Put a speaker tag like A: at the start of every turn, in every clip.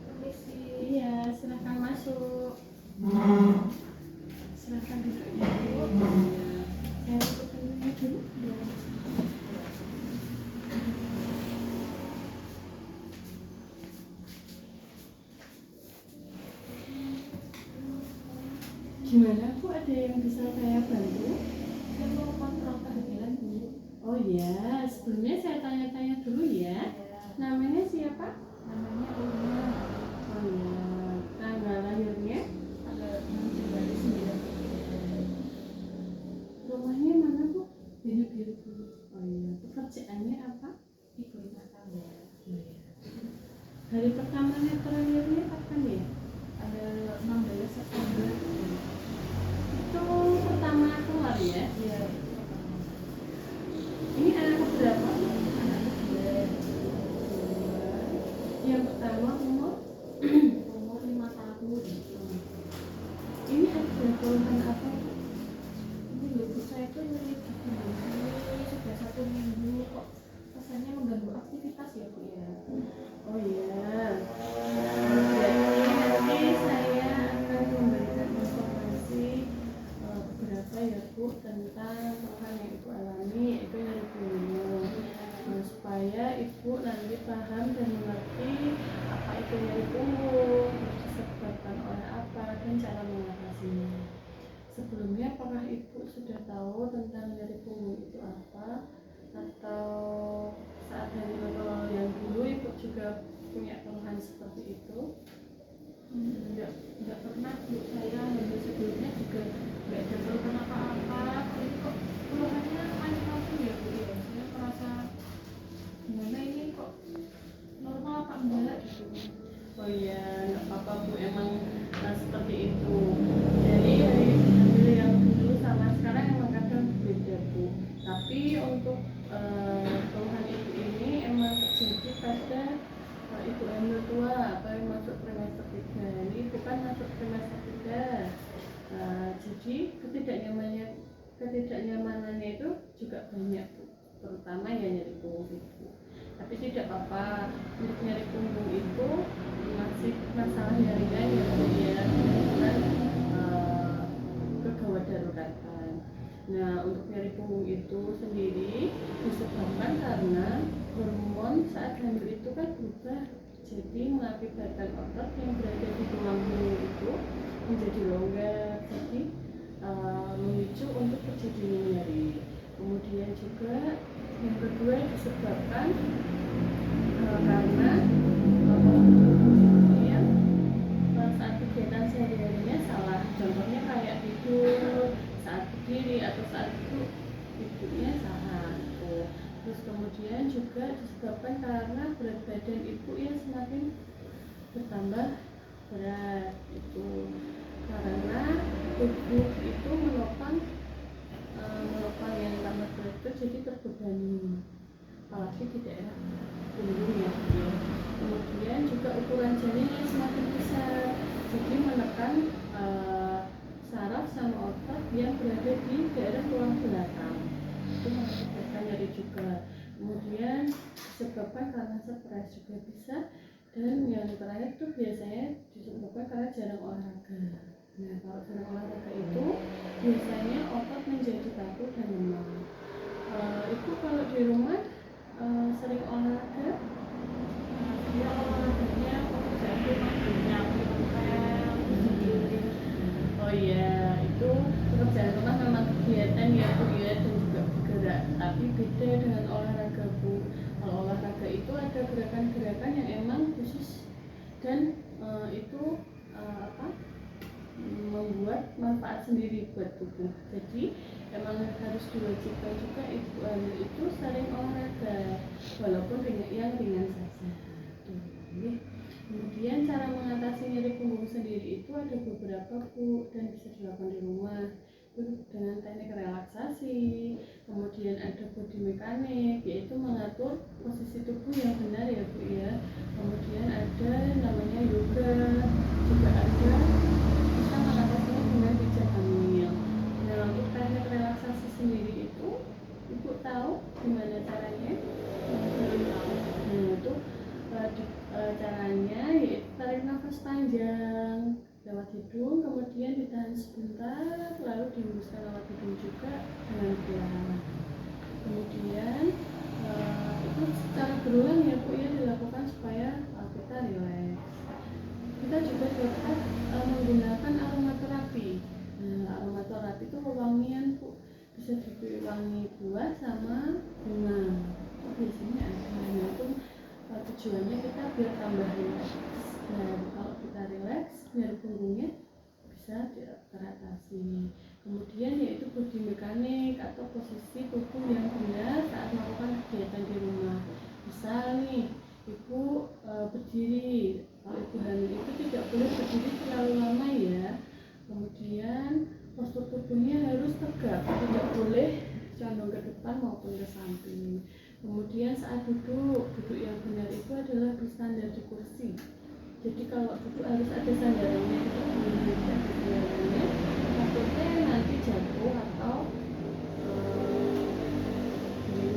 A: Permisi.
B: Iya, silahkan masuk. Silahkan duduk ya. Saya tutupin dulu. Gimana Bu, ada yang bisa saya bantu?
A: Saya mau kontrol kehamilan Bu.
B: Oh ya, sebelumnya saya tanya-tanya dulu ya. Namanya siapa?
A: Namanya Uma.
B: Oh ya, tanggal lahirnya?
A: Tanggal 6 Januari 93.
B: Rumahnya mana Bu? Biru-biru Bu. Oh iya, pekerjaannya apa?
A: Ibu rumah tangga.
B: Hari pertamanya terlahirnya kapan ya?
A: Tanggal 16 September.
B: Itu pertama keluar ya?
A: Iya.
B: Ini anak berapa?
A: Anak kedua
B: Yang pertama umur?
A: umur 5 tahun.
B: Ini ada keluhan apa?
A: Ini ibu saya itu nyeri di punggung sini sudah 1 minggu kok rasanya mengganggu aktivitas ya Bu ya.
B: Oh iya. Jadi nanti saya akan memberikan informasi beberapa ya Bu tentang keluhan yang Ibu alami, yaitu nyeri punggung. Supaya Ibu nanti paham dan mengerti apa itu nyeri punggung, disebabkan oleh apa, dan cara mengatasinya. Sebelumnya apakah Ibu sudah tahu tentang nyeri punggung itu apa? Atau saat hamil yang dulu Ibu juga punya keluhan seperti itu?
A: Enggak pernah Bu, saya hamil sebelumnya juga enggak ada keluhan apa-apa. Ini kok keluhannya macam-macam ya Bu ya. Saya merasa gimana ini kok normal apa enggak gitu.
B: Oh iya, nggak apa-apa Bu, emang seperti itu. Jadi dari hamil yang dulu sama sekarang emang kadang beda Bu. Tapi untuk keluhan Ibu ini emang terjadi pada Ibu hamil tua atau yang masuk trimester 3. Ini bukan masuk trimester 3. Jadi ketidaknyamanannya itu juga banyak Bu, terutama ya nyeri punggung Ibu. Tapi tidak apa-apa, untuk nyeri punggung itu masih masalah yang ringan ya Bu ya, bukan kegawat daruratan. Nah, untuk nyeri punggung itu sendiri disebabkan karena hormon saat hamil itu kan berubah, jadi mengakibatkan otot yang berada di tulang punggung itu menjadi longgar, jadi memicu untuk terjadinya nyeri. Kemudian juga yang kedua disebabkan karena kemudian saat kegiatan sehari-harinya salah, contohnya kayak tidur, saat berdiri atau saat duduk tidurnya salah gitu. Terus kemudian juga disebabkan karena berat badan Ibu yang semakin bertambah berat itu, karena tubuh itu menopang yang tambah berat itu jadi terbebani, apalagi di daerah punggung ya. Kemudian juga ukuran janin yang semakin besar, jadi menekan saraf sama otot yang berada di daerah tulang belakang, itu mengakibatkan nyeri juga. Kemudian disebabkan karena stres juga bisa, dan yang terakhir itu biasanya disebabkan karena jarang olahraga. Nah, kalau jarang olahraga itu biasanya otot menjadi kaku dan lemah. Ibu kalau di rumah sering olahraga?
A: Dia olahraganya pekerjaan rumah banyak, ngepel,
B: Oh iya, itu pekerjaan rumah memang kegiatan ya Bu ya, dan juga bergerak, tapi beda dengan olahraga Bu. Kalau olahraga itu ada gerakan-gerakan yang emang khusus dan itu membuat manfaat sendiri buat tubuh. Jadi emang harus diwajibkan juga Ibu hamil itu sering olahraga, walaupun yang ringan saja. Kemudian cara mengatasi nyeri punggung sendiri itu ada beberapa Bu, dan bisa dilakukan di rumah. Itu dengan teknik relaksasi, kemudian ada body mekanik, yaitu mengatur posisi tubuh yang benar ya Bu ya. Kemudian ada namanya yoga, juga ada bisa mengatasinya dengan pijat hamil. Nah, untuk teknik relaksasi sendiri itu Ibu tahu gimana caranya? Nah, itu Caranya yaitu tarik nafas panjang lewat hidung, kemudian ditahan sebentar, lalu dihembuskan lewat hidung juga dengan pelan. Kemudian itu secara berulang ya Bu ya, dilakukan supaya kita rileks. Kita juga dapat menggunakan aromaterapi. Nah, aromaterapi itu pewangian Bu, bisa diwangi buah sama bunga. Itu biasanya ada. Nah, itu tujuannya kita biar tambah rileks. Nah, kalau kita rileks, biar punggungnya bisa teratasi. Kemudian yaitu body mekanik atau posisi tubuh yang benar saat melakukan kegiatan di rumah. Misal nih, ibu berdiri. Kalau ibu hamil itu tidak boleh berdiri terlalu lama ya. Kemudian postur tubuhnya harus tegak, tidak boleh condong ke depan maupun ke samping. Kemudian saat duduk yang benar itu adalah bersandar di kursi. Jadi kalau duduk harus ada sandarannya, tidak boleh tidak ada sandarannya, takutnya nanti jatuh atau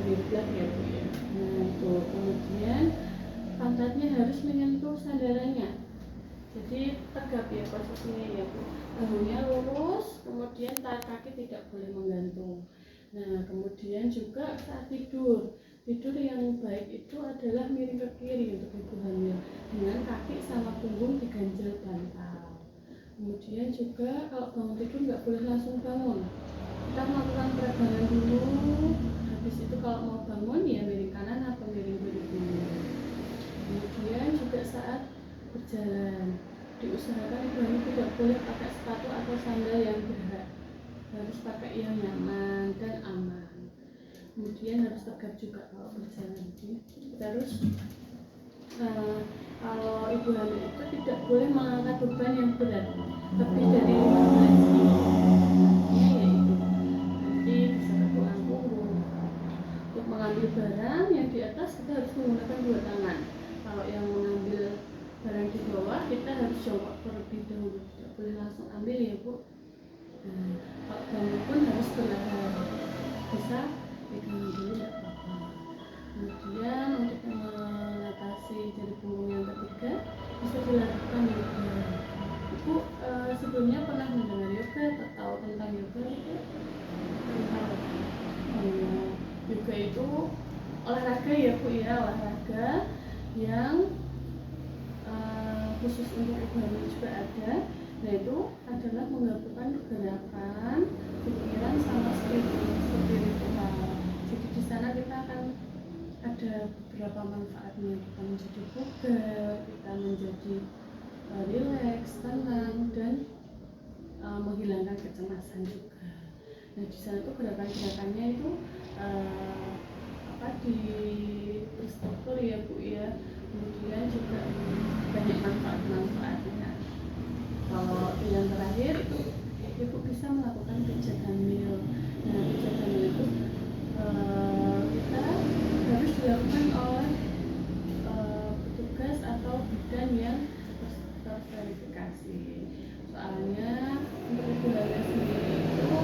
B: bergerak ya Bu ya. Nah itu, kemudian pantatnya harus menyentuh sandarannya. Jadi tegap ya posisinya ya Bu. Bahunya lurus, kemudian kaki tidak boleh menggantung. Nah kemudian juga saat tidur yang baik itu adalah miring ke kiri untuk ibu hamil dengan kaki sama punggung diganjel bantal. Kemudian juga kalau bangun tidur nggak boleh langsung bangun, kita melakukan peregangan dulu. Habis itu kalau mau bangun ya miring kanan atau miring kiri dulu. Kemudian juga saat berjalan diusahakan ibu hamil tidak boleh pakai sepatu atau sandal yang berat, harus pakai yang nyaman dan aman. Kemudian harus tegap juga kalau berjalan. Terus kalau ibu hamil itu tidak boleh mengangkat beban yang berat lebih dari 15 kg. Yaitu nanti bisa ke tulang punggung. Untuk mengambil barang yang di atas kita harus menggunakan dua tangan. Kalau yang mengambil barang di bawah kita harus jongkok terlebih dahulu, tidak boleh langsung ambil ya Bu. Kalau bangun pun harus perlahan, bisa pegang dulu tidak apa-apa. Kemudian untuk mengatasi jari punggung yang ketiga bisa dilakukan yoga. Ibu sebelumnya pernah mendengar yoga atau tahu tentang yoga itu? Yoga itu olahraga ya Bu ya, olahraga yang khusus untuk ibu hamil juga ada. Nah itu adalah menggabungkan gerakan, pikiran sama spiritual. Jadi di sana kita akan ada beberapa manfaatnya. Kita menjadi bugar, kita menjadi rileks, tenang, dan menghilangkan kecemasan juga. Nah di sana itu gerakan-gerakannya itu di terstruktur ya Bu ya. Kemudian juga banyak manfaat-manfaatnya. Kalau yang terakhir itu ibu bisa melakukan pijat hamil. Nah pijat hamil itu kita harus dilakukan oleh petugas atau bidan yang terverifikasi. Soalnya untuk ibu hamil sendiri itu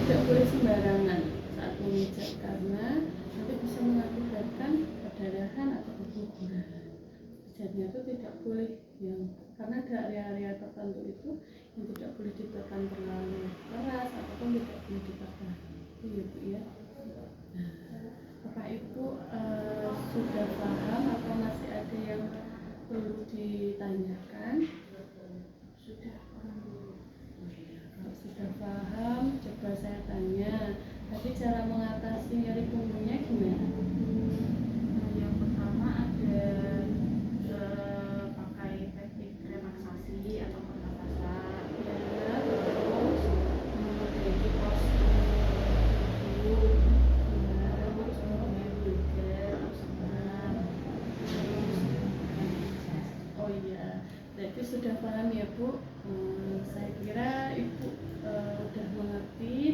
B: tidak boleh sembarangan saat memijat karena nanti bisa mengakibatkan perdarahan atau keguguran. Pijatnya itu tidak boleh karena ada area-area tertentu itu yang tidak boleh ditekan terlalu keras ataupun tidak boleh ditekan. Itu ya Bu ya. Nah, apakah Ibu sudah paham atau masih ada yang perlu ditanyakan? Sudah. Kalau sudah paham, coba saya tanya. Tadi cara mengatasi nyeri punggungnya gimana?
A: Yang pertama ada pakai teknik relaksasi atau pernapasan.
B: Ya, terus memperbaiki postur tubuh. Terus kemudian juga oh iya, berarti sudah paham ya Bu. Saya kira Ibu udah mengerti